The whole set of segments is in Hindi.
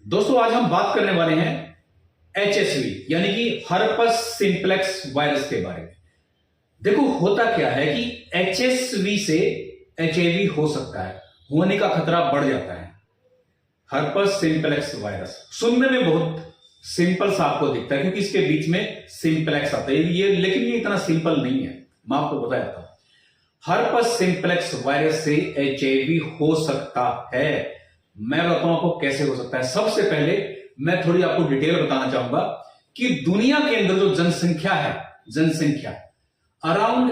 दोस्तों आज हम बात करने वाले हैं एचएसवी यानी कि हर्पस सिंप्लेक्स वायरस के बारे में। देखो होता क्या है कि एचएसवी से एचआईवी हो सकता है, होने का खतरा बढ़ जाता है। हर्पस सिंप्लेक्स वायरस सुनने में बहुत सिंपल सा आपको दिखता है क्योंकि इसके बीच में सिंप्लेक्स आता है ये, लेकिन ये इतना सिंपल नहीं है। मैं आपको बता देता हूं, हर्पस सिंप्लेक्स वायरस से एचआईवी हो सकता है। मैं बताऊं आपको कैसे हो सकता है। सबसे पहले मैं थोड़ी आपको डिटेल बताना चाहूंगा कि दुनिया के अंदर जो जनसंख्या अराउंड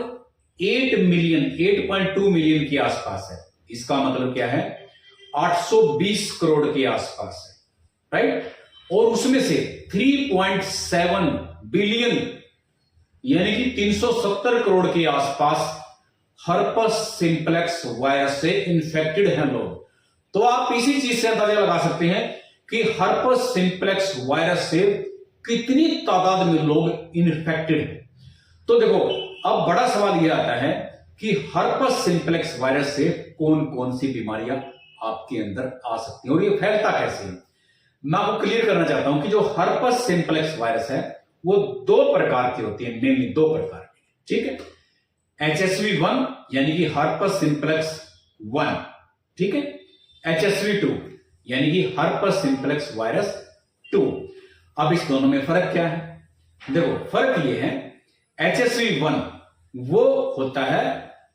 8.2 मिलियन के आसपास है। इसका मतलब क्या है, 820 करोड़ के आसपास है, राइट। और उसमें से 3.7 बिलियन यानी कि 370 करोड़ के आसपास हर्पस सिंप्लेक्स वायरस से इन्फेक्टेड हैं लोग। तो आप इसी चीज से अंदाजा लगा सकते हैं कि हर्पस सिंप्लेक्स वायरस से कितनी तादाद में लोग इन्फेक्टेड हैं। तो देखो अब बड़ा सवाल यह आता है कि हर्पस सिंप्लेक्स वायरस से कौन कौन सी बीमारियां आपके अंदर आ सकती हैं और ये फैलता कैसे है। मैं आपको क्लियर करना चाहता हूं कि जो हर्पस सिंप्लेक्स वायरस है वो दो प्रकार की होती है, मेनली दो प्रकार की, ठीक है। HSV1 यानी कि हर्पस सिंप्लेक्स 1, ठीक है। HSV2 यानी कि हर्पस सिंप्लेक्स वायरस 2। अब इस दोनों में फर्क क्या है? देखो फर्क ये है, HSV1 वो होता है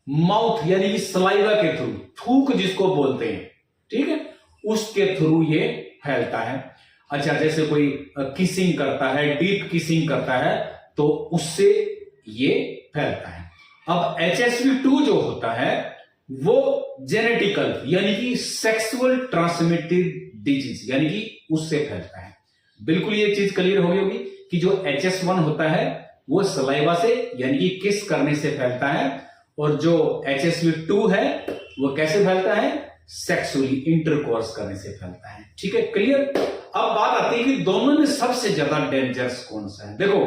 माउथ यानी कि सलाइवा के थ्रू, थूक जिसको बोलते हैं, ठीक है, उसके थ्रू ये फैलता है। अच्छा, जैसे कोई किसिंग करता है, डीप किसिंग करता है तो उससे ये फैलता है। अब HSV2 जो होता है वो जेनेटिकल यानी कि सेक्सुअल ट्रांसमिटेड डिजीज यानी कि उससे फैलता है। बिल्कुल ये चीज क्लियर हो गई होगी कि जो HS1 होता है वो सलाइवा से यानी कि किस करने से फैलता है, और जो HSV2 है वो कैसे फैलता है, सेक्सुअली इंटरकोर्स करने से फैलता है। ठीक है, क्लियर। अब बात आती है कि दोनों में सबसे ज्यादा डेंजरस कौन सा है। देखो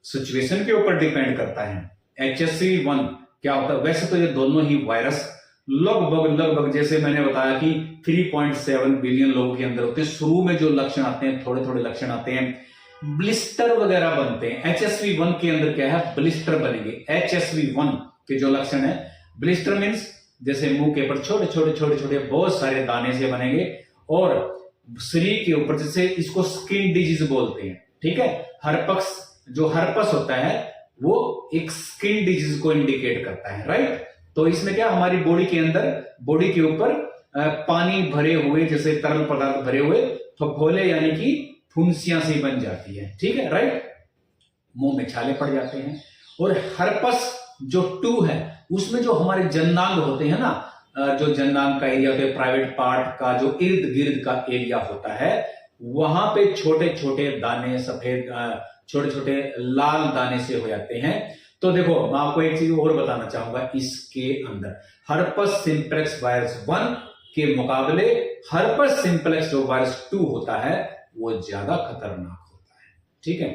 सिचुएशन के ऊपर डिपेंड करता है। HSV1 क्या होता है, वैसे तो ये दोनों ही वायरस लगभग जैसे मैंने बताया कि 3.7 बिलियन लोगों के अंदर होते हैं। शुरू में जो लक्षण आते हैं, थोड़े थोड़े लक्षण आते हैं, ब्लिस्टर वगैरह बनते हैं। HSV1 के अंदर क्या है, ब्लिस्टर बनेंगे। HSV1 के जो लक्षण है, ब्लिस्टर मीन्स जैसे मुंह के ऊपर छोटे छोटे बहुत सारे दाने से बनेंगे, और शरीर के ऊपर जैसे इसको स्किन डिजीज बोलते हैं, ठीक है। हर्पस जो हर्पस होता है वो एक स्किन डिजीज को इंडिकेट करता है, राइट। तो इसमें क्या, हमारी बॉडी के अंदर, बॉडी के ऊपर पानी भरे हुए, जैसे तरल पदार्थ भरे हुए फफोले यानी कि फुंसियां सी बन जाती है, ठीक है, राइट। मुंह में छाले पड़ जाते हैं। और हर्पस जो 2 है उसमें जो हमारे जननांग होते हैं ना, जो जननांग का एरिया होता है, प्राइवेट पार्ट का जो इर्द गिर्द का एरिया होता है, वहां पे छोटे छोटे दाने, सफेद छोटे छोटे लाल दाने से हो जाते हैं। तो देखो मैं आपको एक चीज और बताना चाहूंगा, इसके अंदर हर्पस सिंप्लेक्स वायरस 1 के मुकाबले हर्पस सिंप्लेक्स जो वायरस 2 होता है वो ज्यादा खतरनाक होता है, ठीक है।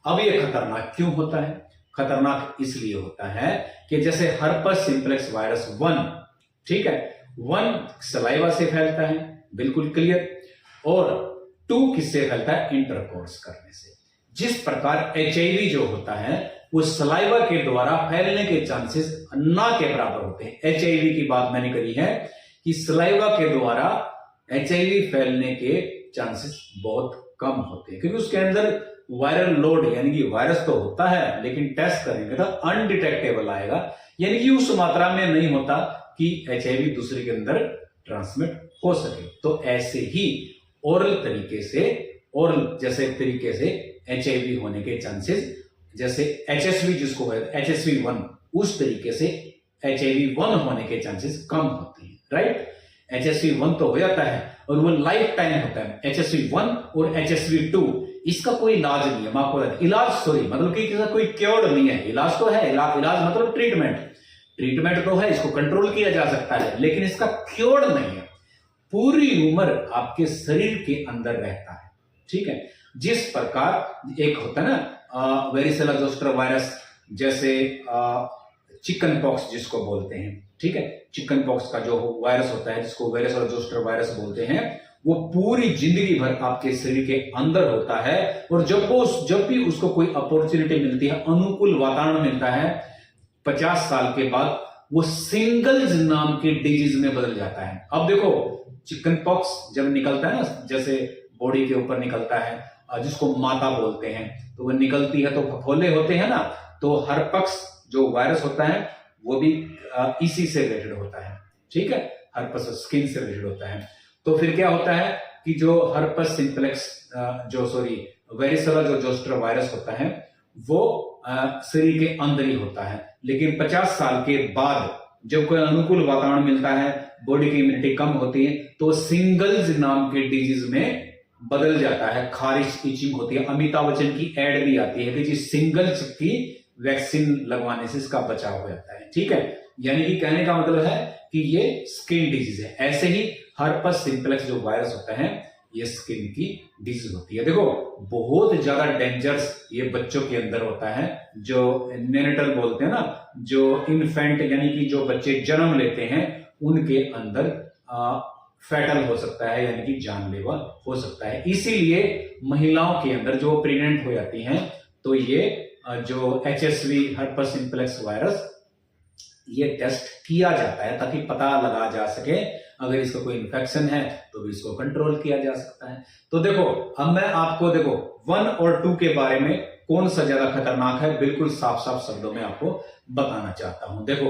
अब ये खतरनाक क्यों होता है? खतरनाक इसलिए होता है कि जैसे हर्पस सिंप्लेक्स वायरस 1, ठीक है, 1 सलाइवा से फैलता है, बिल्कुल क्लियर, और 2 किससे फैलता है, इंटरकोर्स करने से। जिस प्रकार एचआईवी जो होता है वो सलाइवा के द्वारा फैलने के चांसेस ना के बराबर होते हैं। एचआईवी की बात मैंने करी है कि सलाइवा के द्वारा एचआईवी फैलने के चांसेस बहुत कम होते हैं, क्योंकि उसके अंदर वायरल लोड यानी कि वायरस तो होता है लेकिन टेस्ट करेंगे तो अनडिटेक्टेबल आएगा, यानी कि उस मात्रा में नहीं होता कि एचआईवी दूसरे के अंदर ट्रांसमिट हो सके। तो ऐसे ही ओरल तरीके से एचआईवी होने के चांसेस, जैसे HSV जिसको है HSV1, उस तरीके से HIV1 होने के चांसेस कम होते हैं, राइट। HSV1 तो हो जाता है और वो लाइफ टाइम होता है। HSV1 और HSV2 इसका कोई इलाज नहीं है। मैं आपको इलाज मतलब कि कोई क्योर नहीं है। इलाज तो है, इलाज मतलब ट्रीटमेंट तो है, इसको कंट्रोल किया जा सकता है, लेकिन इसका क्योर नहीं है। पूरी उम्र आपके शरीर के अंदर रहता है, ठीक है। जिस प्रकार एक होता है ना वेरिसेला जोस्टर वायरस, जैसे चिकन पॉक्स जिसको बोलते हैं, ठीक है, चिकन पॉक्स का जो वायरस होता है जिसको वेरिसेला जोस्टर वायरस बोलते हैं, वो पूरी जिंदगी भर आपके शरीर के अंदर होता है। और जब भी उसको कोई अपॉर्चुनिटी मिलती है, अनुकूल वातावरण मिलता है, 50 साल के बाद वो सिंगल्स नाम के डिजीज में बदल जाता है। अब देखो, चिकन पॉक्स जब निकलता है ना, जैसे बॉडी के ऊपर निकलता है, जिसको माता बोलते हैं, तो वो निकलती है तो फफोले होते हैं ना, तो हर्पक्स जो वायरस होता है वो भी इसी से रिलेटेड होता है। ठीक है, हर्पस स्किन से रिलेटेड होता है। तो फिर क्या होता है कि जो हर्पस सिंप्लेक्स वेरिसेला जो जोस्टर वायरस होता है वो शरीर के अंदर ही होता है। लेकिन 50 साल के बाद जब कोई अनुकूल वातावरण मिलता है, बॉडी की इम्यूनिटी कम होती है, तो सिंगल्स नाम के डिजीज में बदल जाता है। खारिश, इचिंग होती है। अमिताभ बच्चन की एड भी आती है कि जी सिंगल्स की वैक्सीन लगवाने से इसका बचाव हो जाता है। ठीक है, यानी कि कहने का मतलब है कि ये स्किन डिजीज है। ऐसे ही हर्पस सिंप्लेक्स जो वायरस होता है ये स्किन की डिजीज होती है। देखो, बहुत ज्यादा डेंजरस ये बच्चों के अंदर होता है, जो नेनेटल बोलते हैं ना, जो इन्फेंट यानी कि जो बच्चे जन्म लेते हैं उनके अंदर फैटल हो सकता है, यानी कि जानलेवा हो सकता है। इसीलिए महिलाओं के अंदर जो प्रेग्नेंट हो जाती हैं तो ये जो HSV हर्पस सिंप्लेक्स वायरस ये टेस्ट किया जाता है ताकि पता लगा जा सके, अगर इसका कोई इन्फेक्शन है तो भी इसको कंट्रोल किया जा सकता है। तो देखो, अब मैं आपको देखो 1 और 2 के बारे में कौन सा ज्यादा खतरनाक है बिल्कुल साफ साफ शब्दों में आपको बताना चाहता हूं। देखो,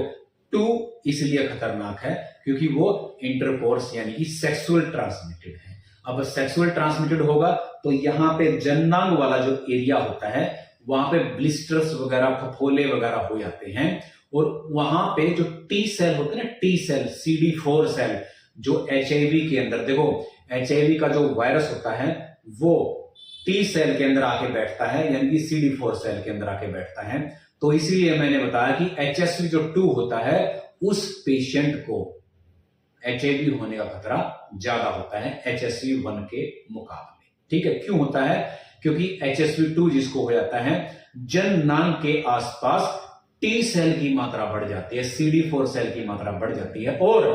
2 इसलिए खतरनाक है क्योंकि वो इंटरकोर्स यानी कि सेक्सुअल ट्रांसमिटेड है। अब सेक्सुअल ट्रांसमिटेड होगा तो यहाँ पे जननांग वाला जो एरिया होता है वहां पे ब्लिस्टर्स वगैरह, फफोले वगैरह हो जाते हैं। और वहां पे जो टी सेल होते हैं ना, टी सेल, CD4 सेल, जो HIV के अंदर, देखो HIV का जो वायरस होता है वो टी सेल के अंदर आके बैठता है, यानी कि CD4 सेल के अंदर आके बैठता है। तो इसीलिए मैंने बताया कि HSV जो 2 होता है उस पेशेंट को HIV होने का खतरा ज्यादा होता है HSV 1 के मुकाबले। ठीक है, क्यों होता है? क्योंकि HSV 2 जिसको हो जाता है, जननांग के आसपास टी सेल की मात्रा बढ़ जाती है, CD4 सेल की मात्रा बढ़ जाती है। और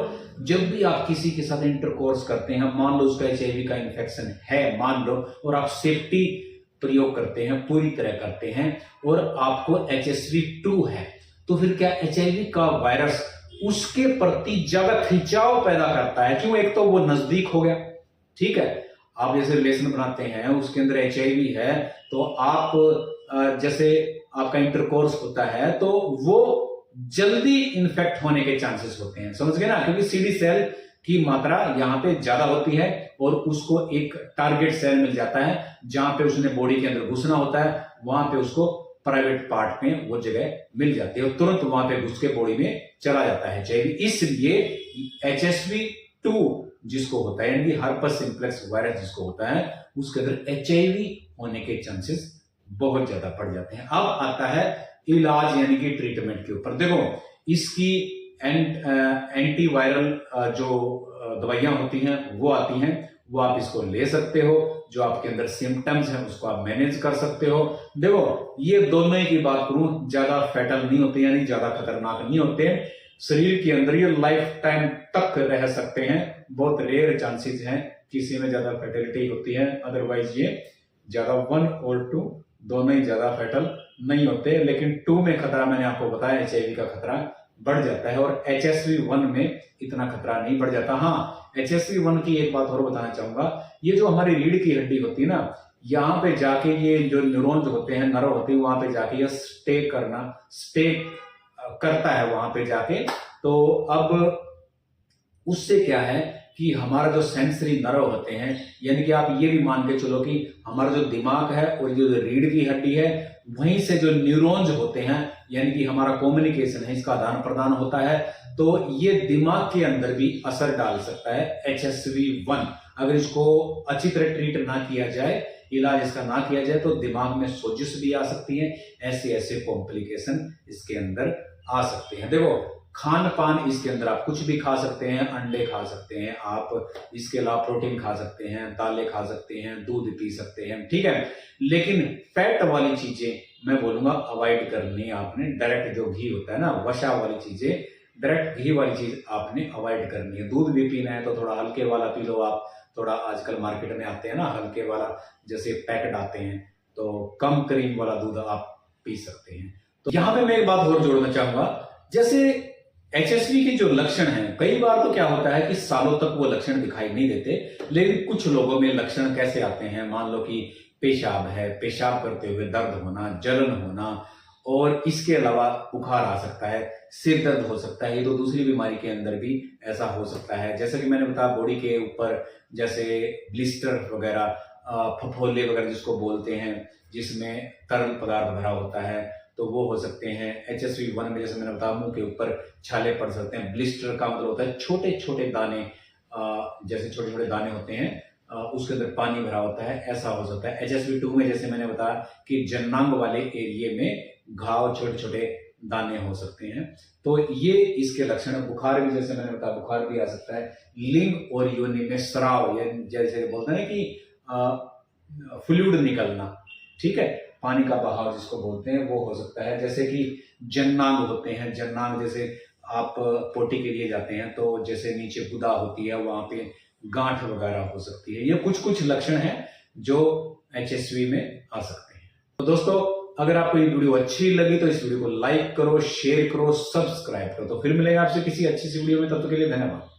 जब भी आप किसी के साथ इंटरकोर्स करते हैं, मान लो उसका HIV का इन्फेक्शन है, मान लो, और आप सेफ्टी प्रयोग करते हैं, पूरी तरह करते हैं, और आपको HSV 2 है, तो फिर क्या HIV का वायरस उसके प्रति ज्यादा खिंचाव पैदा करता है। क्यों? एक तो वो नजदीक हो गया। ठीक है, आप जैसे रिलेशन बनाते हैं, उसके अंदर HIV है, तो आप जैसे आपका इंटरकोर्स होता है तो वो जल्दी इन्फेक्ट होने के चांसेस होते हैं। समझ गए ना? क्योंकि CD सेल की मात्रा यहाँ पे ज्यादा होती है और उसको एक टारगेट सेल मिल जाता है जहां पे उसने बॉडी के अंदर घुसना होता है, वहां पे उसको प्राइवेट पार्ट में वो जगह मिल जाती है और तुरंत वहां पे घुस के बॉडी में चला जाता है HIV। इसलिए HSV 2 जिसको होता है, यानी कि हर्पस सिंप्लेक्स वायरस जिसको होता है, उसके अंदर HIV होने के चांसेस बहुत ज्यादा बढ़ जाते हैं। अब आता है इलाज यानी कि ट्रीटमेंट के ऊपर। देखो, इसकी एंटीवायरल जो दवाइयां होती हैं वो आती हैं, वो आप इसको ले सकते हो। जो आपके अंदर सिम्टम्स हैं उसको आप मैनेज कर सकते हो। देखो, ये दोनों ही की बात करूं, ज्यादा फैटल नहीं होते, यानी ज्यादा खतरनाक नहीं होते। शरीर के अंदर ये लाइफ टाइम तक रह सकते हैं। बहुत रेयर चांसेस हैं किसी में ज्यादा फैटेलिटी होती है, अदरवाइज ये ज्यादा 1 और 2 दोनों ही ज्यादा फैटल नहीं होते। लेकिन 2 में खतरा मैंने आपको बताया, HIV का खतरा बढ़ जाता है, और HSV 1 में इतना खतरा नहीं बढ़ जाता। हाँ, HSV 1 की एक बात और बताना चाहूंगा, ये जो हमारी रीढ़ की हड्डी होती है ना, यहाँ पे जाके ये जो न्यूरॉन्स होते हैं, नर्व होते हैं, वहां पे जाके ये स्टे करता है वहां पे जाके। तो अब उससे क्या है कि हमारा जो सेंसरी नर्व होते हैं, यानी कि आप ये भी मान के चलो कि हमारा जो दिमाग है और जो रीढ़ की हड्डी है, वहीं से जो न्यूरॉन्स होते हैं, यानी कि हमारा कम्युनिकेशन है, इसका आदान प्रदान होता है। तो ये दिमाग के अंदर भी असर डाल सकता है HSV 1। अगर इसको अच्छी तरह ट्रीट ना किया जाए, इलाज इसका ना किया जाए, तो दिमाग में सोजिश भी आ सकती है। ऐसे कॉम्प्लिकेशन इसके अंदर आ सकते हैं। देखो, खान पान इसके अंदर आप कुछ भी खा सकते हैं, अंडे खा सकते हैं आप, इसके अलावा प्रोटीन खा सकते हैं, दालें खा सकते हैं, दूध पी सकते हैं। ठीक है, लेकिन फैट वाली चीजें मैं बोलूंगा अवॉइड करनी आपने। डायरेक्ट जो घी होता है ना, वसा वाली चीजें, डायरेक्ट घी वाली चीज आपने अवॉइड करनी है। दूध भी पीना है तो थोड़ा हल्के वाला पी लो आप, थोड़ा आजकल मार्केट में आते हैं ना हल्के वाला, जैसे पैकेट आते हैं, तो कम क्रीम वाला दूध आप पी सकते हैं। तो यहां पे मैं एक बात और जोड़ना चाहूंगा, जैसे एचएसवी के जो लक्षण हैं, कई बार तो क्या होता है कि सालों तक वो लक्षण दिखाई नहीं देते, लेकिन कुछ लोगों में लक्षण कैसे आते हैं, मान लो कि पेशाब है, पेशाब करते हुए दर्द होना, जलन होना, और इसके अलावा बुखार आ सकता है, सिर दर्द हो सकता है। ये तो दूसरी बीमारी के अंदर भी ऐसा हो सकता है। जैसे कि मैंने बताया बॉडी के ऊपर जैसे ब्लिस्टर वगैरह, फफोले वगैरह जिसको बोलते हैं, जिसमें तरल पदार्थ भरा होता है, तो वो हो सकते हैं। HSV1 में जैसे मैंने बताया मुंह के ऊपर छाले पड़ सकते हैं। ब्लिस्टर का मतलब होता है छोटे छोटे दाने, जैसे छोटे छोटे दाने होते हैं, उसके अंदर पानी भरा होता है, ऐसा हो सकता है। HSV2 में जैसे मैंने बताया कि जन्नांग वाले एरिए में घाव, छोटे छोटे दाने हो सकते हैं। तो ये इसके लक्षण है। बुखार भी जैसे मैंने बताया, बुखार भी आ सकता है। लिंग और योनि में स्राव, जैसे बोलते हैं कि फ्लूइड निकलना, ठीक है, पानी का बहाव जिसको बोलते हैं, वो हो सकता है। जैसे कि जन्नांग होते हैं, जन्नांग जैसे आप पोटी के लिए जाते हैं तो जैसे नीचे गुदा होती है, वहां पे गांठ वगैरह हो सकती है। ये कुछ कुछ लक्षण हैं जो HSV में आ सकते हैं। तो दोस्तों, अगर आपको ये वीडियो अच्छी लगी तो इस वीडियो को लाइक करो, शेयर करो, सब्सक्राइब करो। तो फिर मिलेंगे आपसे किसी अच्छी सी वीडियो में, तब तक के लिए धन्यवाद।